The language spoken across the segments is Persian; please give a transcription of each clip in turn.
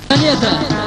Планета.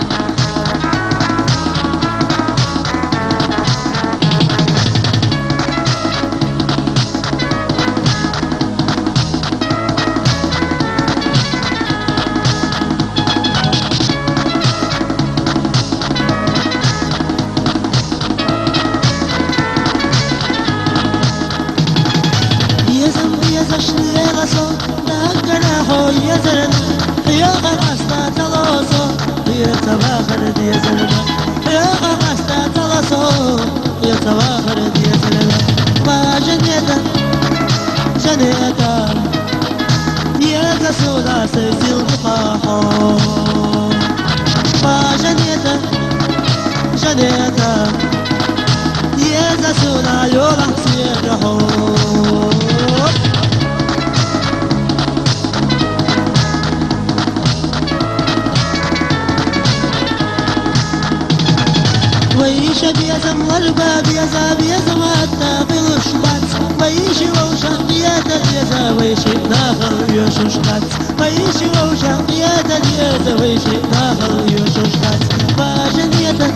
ويش بيزم والباب يزا بيزم حتى بالشبات ويش ووشان قيادة يزا ويش داخل يوشوشات ويش ووشان قيادة يزا ويش داخل يوشوشات فجنيتا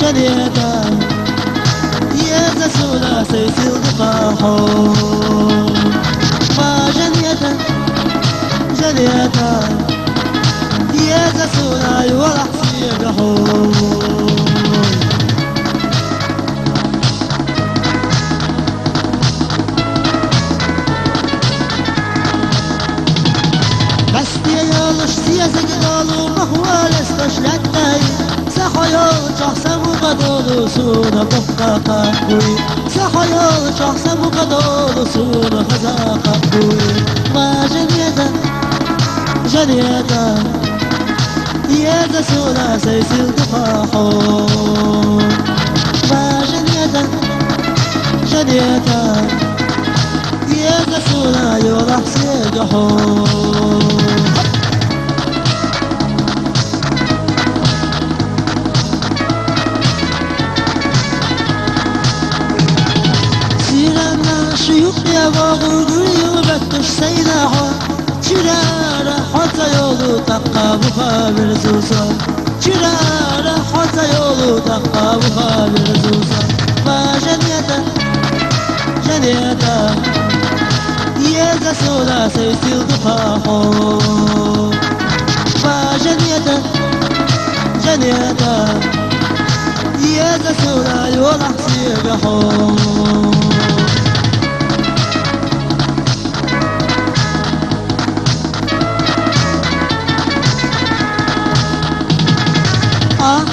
جنيتا يزا سولا سيسيل دقاحو فجنيتا جنيتا يزا سولا يولح سيقحو سيزقلالو مهوال استشلتاي سخيال شخص مقدول سونا بقى قبوي سخيال شخص مقدول سونا خزا قبوي ما جنيتا جنيتا يادا سونا سيسيل دفاحو ما جنيتا جنيتا يادا سونا يولح سيقحو شيوخ وغروري وبكش سيدها شرارة حتى يولو تقى مخابر زوزا شرارة حتى يولو تقى مخابر زوزا ما جنيتا جنيتا يزا سولا سيسيل دفاحو ما جنيتا جنيتا يزا سولا يولح سيبحو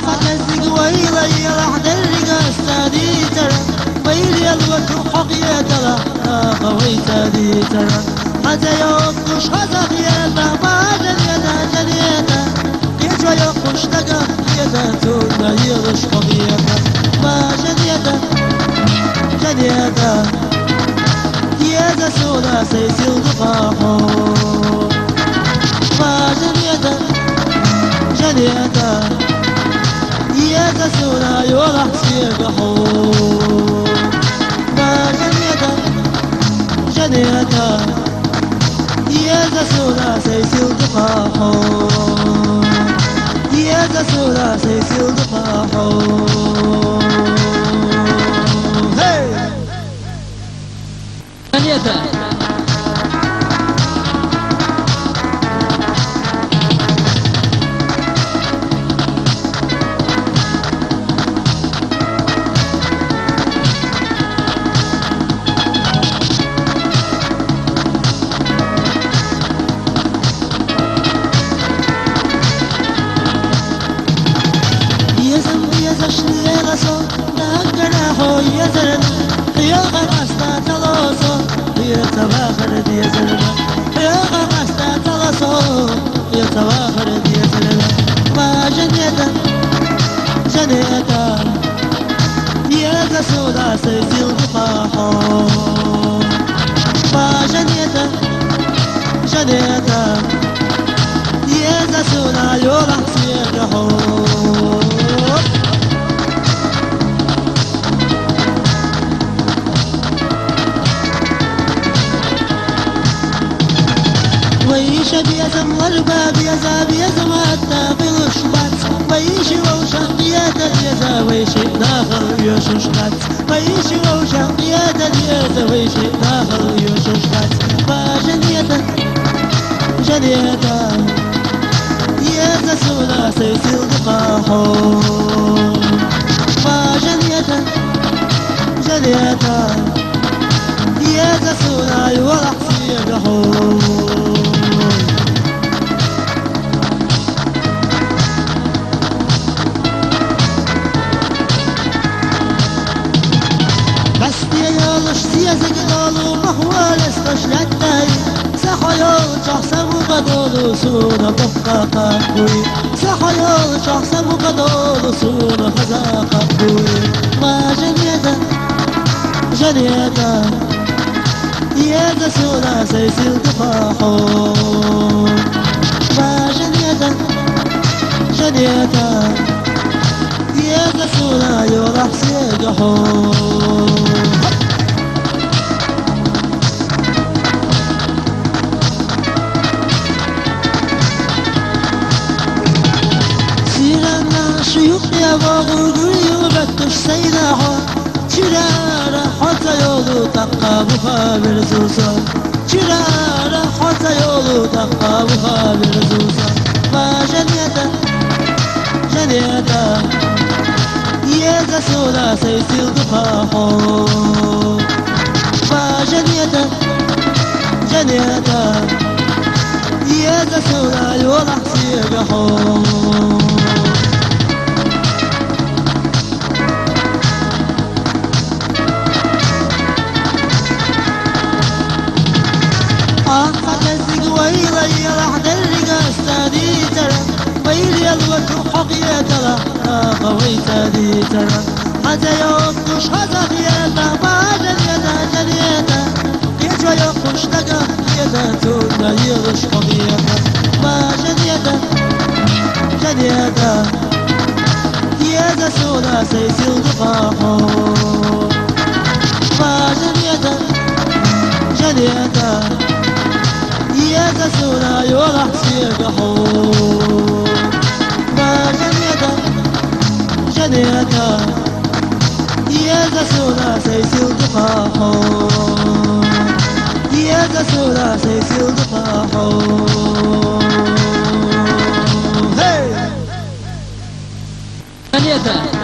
فكزق ويلا يلح درق استادي ترى ويلي الوجه حقيا ترى خوي تادي ترى حتى يوقش هذا خياتا ما جنيتا جنيتا يجوى يوقش تقى خياتا تونا يغش خبيتا ما جنيتا جنيتا يزا سولا سيسيل دفاحو ما جنيتا جنيتا يزا سونا يولح سيقحو ما جنيتا جنيتا يزا سونا سيسيل دفاحو يزا سونا سيسيل دفاحو Планета. سودا سيسيل دفاحو فجنيتا جنيتا يزا سودا يولح سيقحو ويش بيزم والباب يزا بيزم حتى داخل يشوشكات ويشي ووشان قيادة ديزة ويشي داخل يشوشكات فجنيتا جنيتا يزا سولا سيسيل دقاحو فجنيتا جنيتا يزا سولا يولح سيقحو سياسك قالوا مهوال استشلتاي سخيال شخص مقدول سونا بقى قوي سخيال شخص مقدول سونا خزاق قوي ما جنيتا جنيتا يا سونا سيسيل تفاحو ما جنيتا جنيتا يا سونا يورح سيقحو شيوخ يا باغوري وبكش سيناها شرارة حتى يولو تقى مخابر زوزا شرارة حتى يولو تقى مخابر زوزا ما جنيتا جنيتا يزا سولا سيسيل دقاحو ما جنيتا جنيتا يزا سولا يولح سيقحو فكزق ويلا يلح درق استادي ترى ويلي الوجه حقيا ترى قوي تادي ترى حتى يوقش هذا خياتا ما جنيتا جنيتا يجوى يوقش لقى خياتا تونا يغش حقياتا ما جنيتا جنيتا يزا سولا سيسيل دقاحو ما جنيتا جنيتا يزا سونا يولح سيقحو ما جنيتا جنيتا يزا سونا سيسيل دقاحو يزا سونا سيسيل دقاحو Planeta